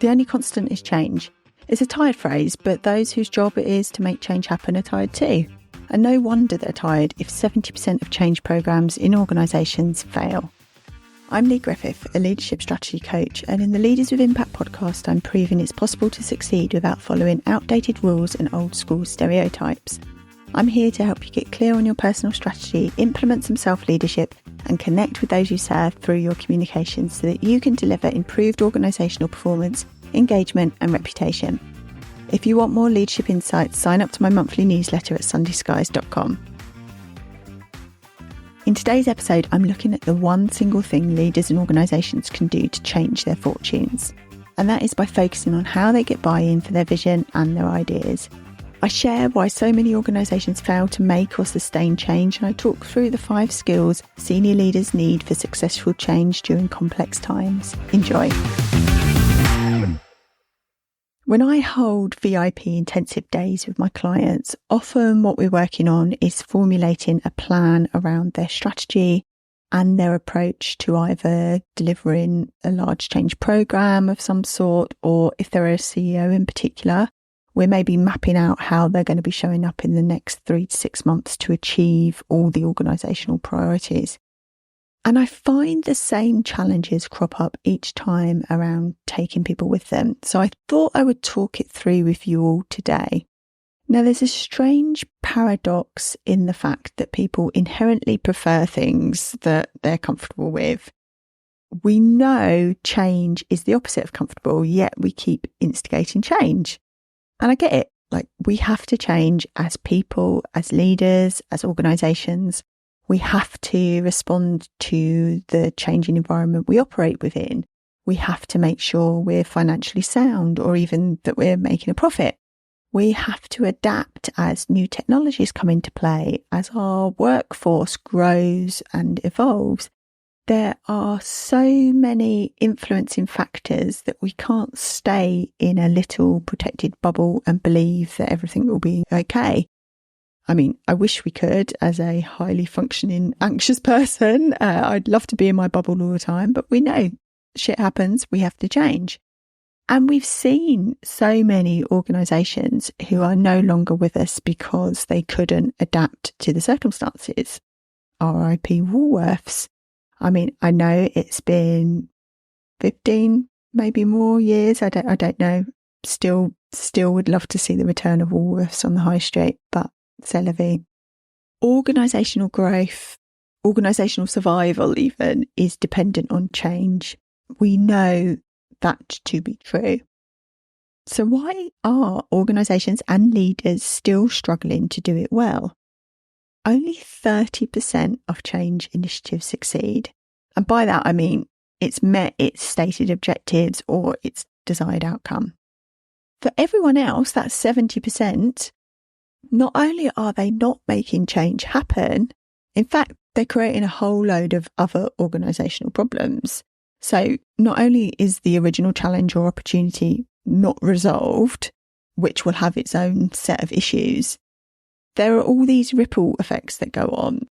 The only constant is change. It's a tired phrase, but those whose job it is to make change happen are tired too. And no wonder they're tired if 70% of change programmes in organisations fail. I'm Lee Griffith, a leadership strategy coach, and in the Leaders with Impact podcast, I'm proving it's possible to succeed without following outdated rules and old school stereotypes. I'm here to help you get clear on your personal strategy, implement some self-leadership, and connect with those you serve through your communications so that you can deliver improved organisational performance, engagement, and reputation. If you want more leadership insights, sign up to my monthly newsletter at sundayskies.com. In today's episode, I'm looking at the one single thing leaders and organisations can do to change their fortunes, and that is by focusing on how they get buy-in for their vision and their ideas. I share why so many organisations fail to make or sustain change, and I talk through the 5 skills senior leaders need for successful change during complex times. Enjoy. When I hold VIP intensive days with my clients, often what we're working on is formulating a plan around their strategy and their approach to either delivering a large change program of some sort, or if they're a CEO in particular, we're maybe mapping out how they're going to be showing up in the next 3 to 6 months to achieve all the organisational priorities. And I find the same challenges crop up each time around taking people with them. So I thought I would talk it through with you all today. Now, there's a strange paradox in the fact that people inherently prefer things that they're comfortable with. We know change is the opposite of comfortable, yet we keep instigating change. And I get it. Like, we have to change as people, as leaders, as organisations. We have to respond to the changing environment we operate within. We have to make sure we're financially sound, or even that we're making a profit. We have to adapt as new technologies come into play, as our workforce grows and evolves. There are so many influencing factors that we can't stay in a little protected bubble and believe that everything will be okay. I mean, I wish we could. As a highly functioning, anxious person, I'd love to be in my bubble all the time, but we know shit happens, we have to change. And we've seen so many organisations who are no longer with us because they couldn't adapt to the circumstances. RIP Woolworths. I mean, I know it's been 15, maybe more years. I don't know. Still would love to see the return of Woolworths on the high street, but c'est la vie. Organisational growth, organisational survival even, is dependent on change. We know that to be true. So why are organisations and leaders still struggling to do it well? Only 30% of change initiatives succeed. And by that, I mean it's met its stated objectives or its desired outcome. For everyone else, that's 70%. Not only are they not making change happen, in fact, they're creating a whole load of other organisational problems. So not only is the original challenge or opportunity not resolved, which will have its own set of issues, there are all these ripple effects that go on.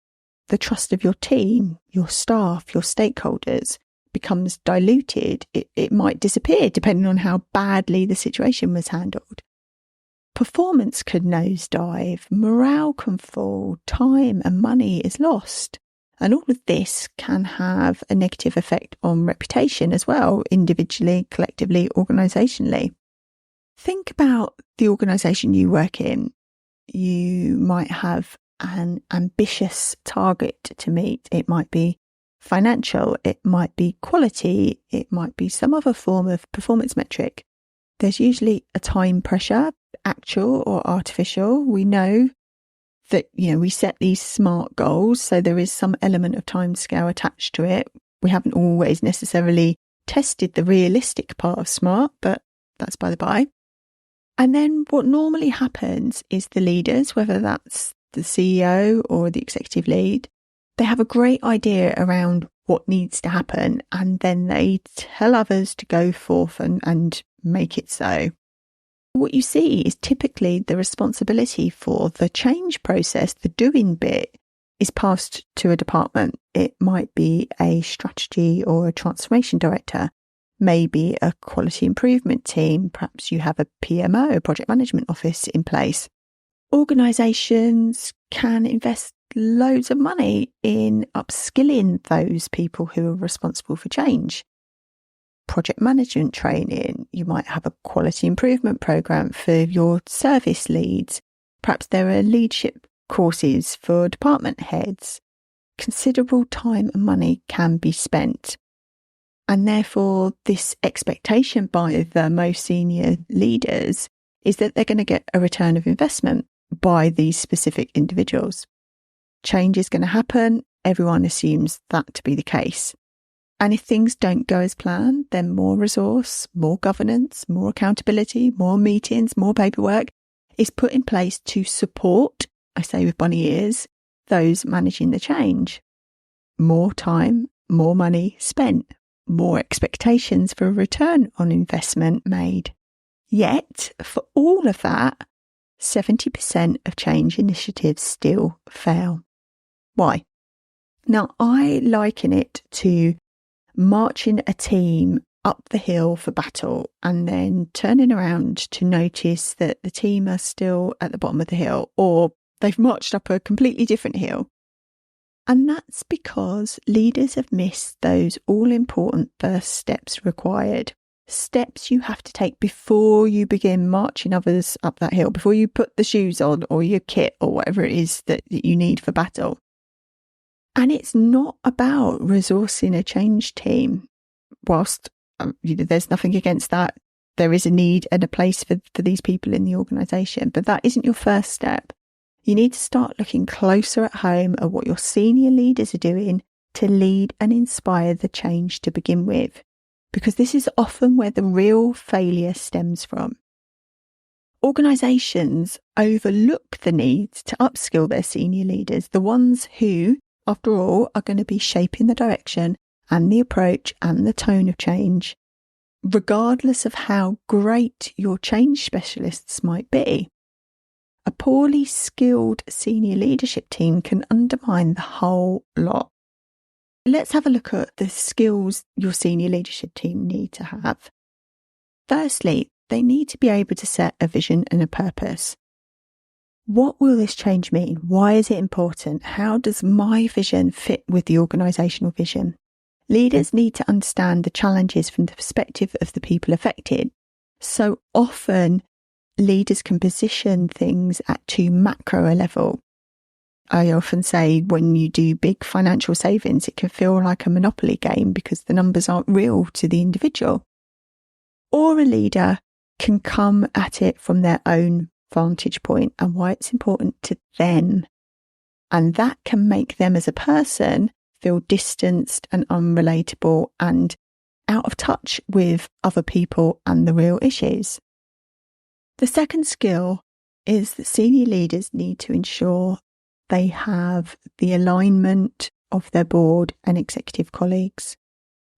The trust of your team, your staff, your stakeholders becomes diluted. It might disappear depending on how badly the situation was handled. Performance could nosedive, morale can fall, time and money is lost. And all of this can have a negative effect on reputation as well, individually, collectively, organisationally. Think about the organisation you work in. You might have an ambitious target to meet. It might be financial, it might be quality, it might be some other form of performance metric. There's usually a time pressure, actual or artificial. We know that, we set these SMART goals, so there is some element of timescale attached to it. We haven't always necessarily tested the realistic part of SMART, but that's by the by. And then what normally happens is the leaders, whether that's the CEO or the executive lead, they have a great idea around what needs to happen, and then they tell others to go forth and make it so. What you see is typically the responsibility for the change process, the doing bit, is passed to a department. It might be a strategy or a transformation director. maybe a quality improvement team. Perhaps you have a PMO, project management office in place. Organisations can invest loads of money in upskilling those people who are responsible for change. Project management training, you might have a quality improvement program for your service leads. Perhaps there are leadership courses for department heads. Considerable time and money can be spent. And therefore, this expectation by the most senior leaders is that they're going to get a return of investment by these specific individuals. Change is going to happen. Everyone assumes that to be the case. And if things don't go as planned, then more resource, more governance, more accountability, more meetings, more paperwork is put in place to support, I say with bunny ears, those managing the change. More time, more money spent, more expectations for a return on investment made. Yet, for all of that, 70% of change initiatives still fail. Why? Now, I liken it to marching a team up the hill for battle and then turning around to notice that the team are still at the bottom of the hill, or they've marched up a completely different hill. And that's because leaders have missed those all-important first steps required. Steps you have to take before you begin marching others up that hill, before you put the shoes on or your kit or whatever it is that you need for battle. And it's not about resourcing a change team. Whilst there's nothing against that, there is a need and a place for these people in the organisation. But that isn't your first step. You need to start looking closer at home at what your senior leaders are doing to lead and inspire the change to begin with, because this is often where the real failure stems from. Organisations overlook the need to upskill their senior leaders, the ones who, after all, are going to be shaping the direction and the approach and the tone of change, regardless of how great your change specialists might be. A poorly skilled senior leadership team can undermine the whole lot. Let's have a look at the skills your senior leadership team need to have. Firstly, they need to be able to set a vision and a purpose. What will this change mean? Why is it important? How does my vision fit with the organisational vision? Leaders need to understand the challenges from the perspective of the people affected. So often, leaders can position things at too macro a level. I often say when you do big financial savings, it can feel like a monopoly game because the numbers aren't real to the individual. Or a leader can come at it from their own vantage point and why it's important to them. And that can make them as a person feel distanced and unrelatable and out of touch with other people and the real issues. The second skill is that senior leaders need to ensure they have the alignment of their board and executive colleagues.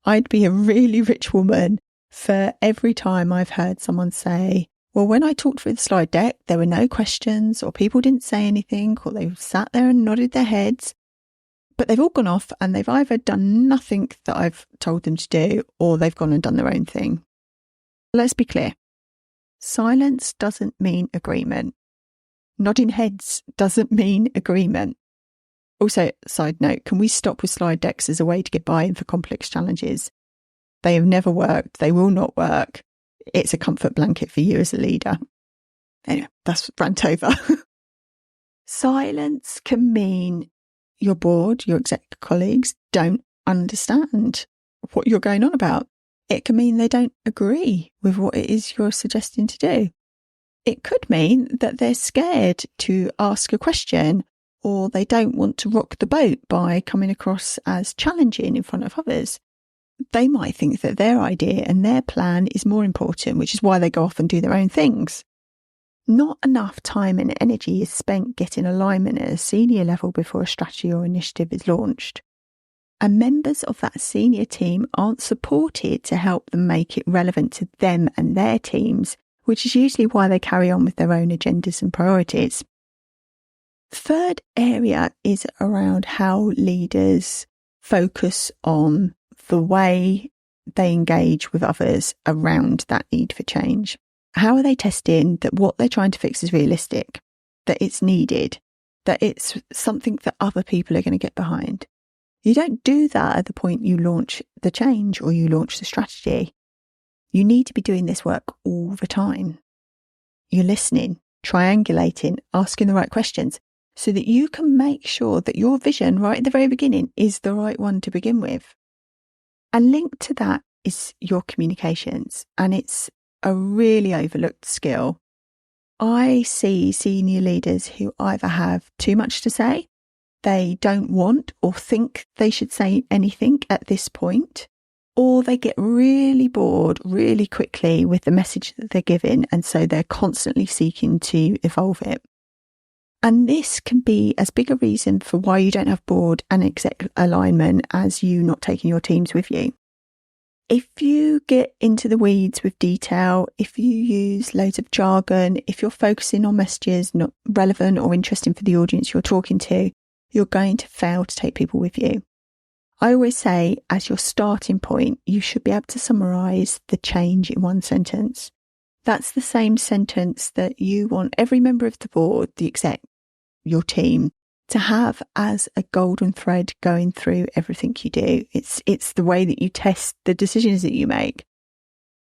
I'd be a really rich woman for every time I've heard someone say, well, when I talked through the slide deck, there were no questions or people didn't say anything or they sat there and nodded their heads, but they've all gone off and they've either done nothing that I've told them to do or they've gone and done their own thing. Let's be clear. Silence doesn't mean agreement. Nodding heads doesn't mean agreement. Also, side note, can we stop with slide decks as a way to get buy-in for complex challenges? They have never worked. They will not work. It's a comfort blanket for you as a leader. Anyway, that's rant over. Silence can mean your board, your exec colleagues don't understand what you're going on about. It can mean they don't agree with what it is you're suggesting to do. It could mean that they're scared to ask a question or they don't want to rock the boat by coming across as challenging in front of others. They might think that their idea and their plan is more important, which is why they go off and do their own things. Not enough time and energy is spent getting alignment at a senior level before a strategy or initiative is launched. And members of that senior team aren't supported to help them make it relevant to them and their teams, which is usually why they carry on with their own agendas and priorities. Third area is around how leaders focus on the way they engage with others around that need for change? How are they testing that what they're trying to fix is realistic, that it's needed, that it's something that other people are going to get behind? You don't do that at the point you launch the change or you launch the strategy. You need to be doing this work all the time. You're listening, triangulating, asking the right questions so that you can make sure that your vision right at the very beginning is the right one to begin with. And linked to that is your communications, and it's a really overlooked skill. I see senior leaders who either have too much to say, they don't want or think they should say anything at this point, or they get really bored really quickly with the message that they're giving, and so they're constantly seeking to evolve it. And this can be as big a reason for why you don't have board and exec alignment as you not taking your teams with you. If you get into the weeds with detail, if you use loads of jargon, if you're focusing on messages not relevant or interesting for the audience you're talking to, you're going to fail to take people with you. I always say, as your starting point, you should be able to summarise the change in one sentence. That's the same sentence that you want every member of the board, the exec, your team, to have as a golden thread going through everything you do. It's the way that you test the decisions that you make.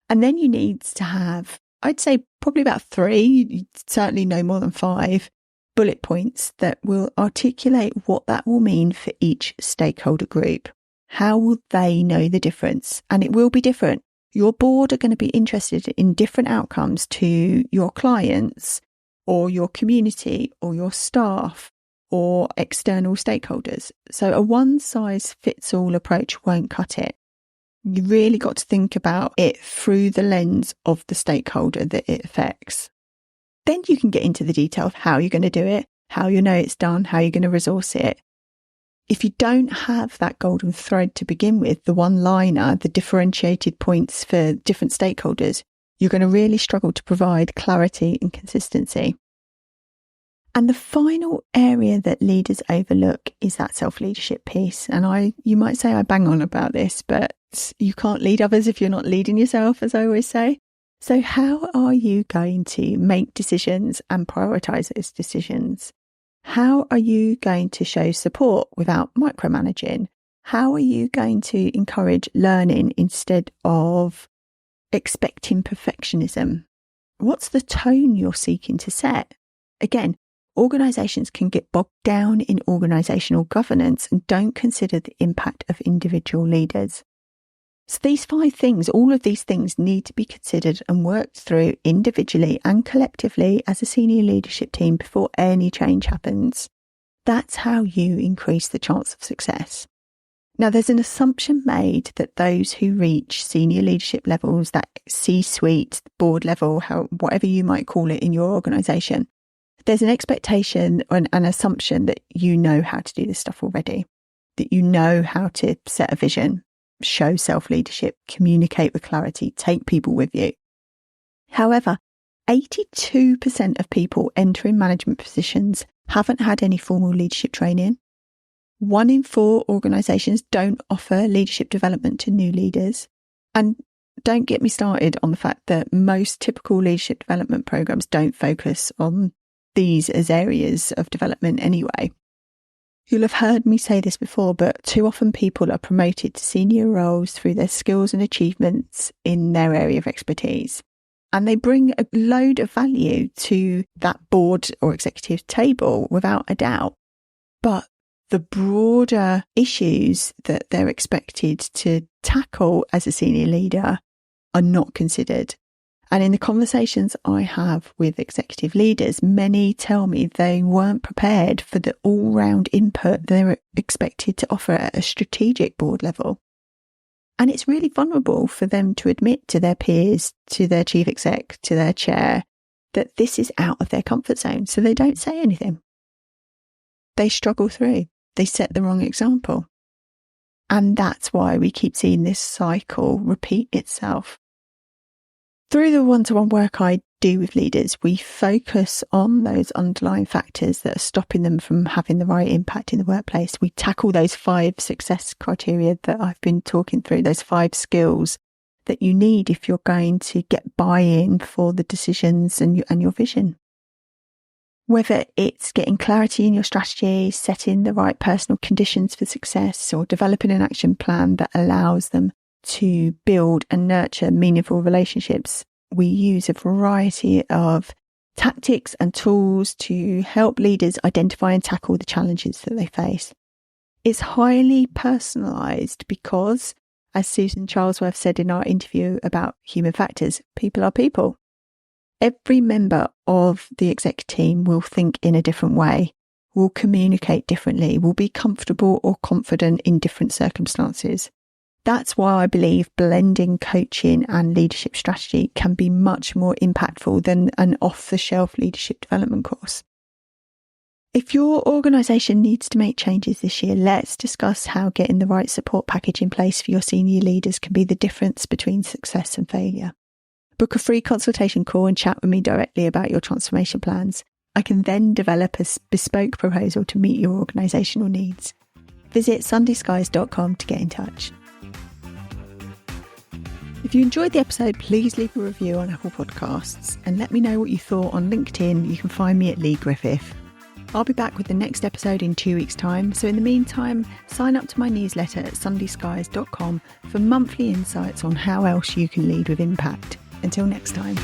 And then you need to have, I'd say probably about 3, certainly no more than 5 bullet points that will articulate what that will mean for each stakeholder group. How will they know the difference? And it will be different. Your board are going to be interested in different outcomes to your clients or your community or your staff or external stakeholders. So a one-size-fits-all approach won't cut it. You really got to think about it through the lens of the stakeholder that it affects. Then you can get into the detail of how you're going to do it, how you know it's done, how you're going to resource it. If you don't have that golden thread to begin with, the one-liner, the differentiated points for different stakeholders, you're going to really struggle to provide clarity and consistency. And the final area that leaders overlook is that self-leadership piece. And you might say I bang on about this, but you can't lead others if you're not leading yourself, as I always say. So how are you going to make decisions and prioritise those decisions? How are you going to show support without micromanaging? How are you going to encourage learning instead of expecting perfectionism? What's the tone you're seeking to set? Again, organisations can get bogged down in organisational governance and don't consider the impact of individual leaders. So these 5 things, all of these things need to be considered and worked through individually and collectively as a senior leadership team before any change happens. That's how you increase the chance of success. Now, there's an assumption made that those who reach senior leadership levels, that C-suite, board level, whatever you might call it in your organisation, there's an expectation and an assumption that you know how to do this stuff already, that you know how to set a vision, show self-leadership, communicate with clarity, take people with you. However, 82% of people entering management positions haven't had any formal leadership training. 1 in 4 organisations don't offer leadership development to new leaders. And don't get me started on the fact that most typical leadership development programs don't focus on these as areas of development anyway. You'll have heard me say this before, but too often people are promoted to senior roles through their skills and achievements in their area of expertise. And they bring a load of value to that board or executive table without a doubt. But the broader issues that they're expected to tackle as a senior leader are not considered. And in the conversations I have with executive leaders, many tell me they weren't prepared for the all-round input they're expected to offer at a strategic board level. And it's really vulnerable for them to admit to their peers, to their chief exec, to their chair, that this is out of their comfort zone. So they don't say anything. They struggle through. They set the wrong example. And that's why we keep seeing this cycle repeat itself. Through the one-to-one work I do with leaders. We focus on those underlying factors that are stopping them from having the right impact in the workplace. We tackle those 5 success criteria that I've been talking through, those 5 skills that you need if you're going to get buy-in for the decisions and your vision. Whether it's getting clarity in your strategy, setting the right personal conditions for success, or developing an action plan that allows them to build and nurture meaningful relationships, we use a variety of tactics and tools to help leaders identify and tackle the challenges that they face. It's highly personalised because, as Susan Charlesworth said in our interview about human factors, people are people. Every member of the exec team will think in a different way, will communicate differently, will be comfortable or confident in different circumstances. That's why I believe blending coaching and leadership strategy can be much more impactful than an off-the-shelf leadership development course. If your organisation needs to make changes this year, let's discuss how getting the right support package in place for your senior leaders can be the difference between success and failure. Book a free consultation call and chat with me directly about your transformation plans. I can then develop a bespoke proposal to meet your organisational needs. Visit sundayskies.com to get in touch. If you enjoyed the episode, please leave a review on Apple Podcasts and let me know what you thought on LinkedIn. You can find me at Lee Griffith. I'll be back with the next episode in 2 weeks' time. So in the meantime, sign up to my newsletter at sundayskies.com for monthly insights on how else you can lead with impact. Until next time.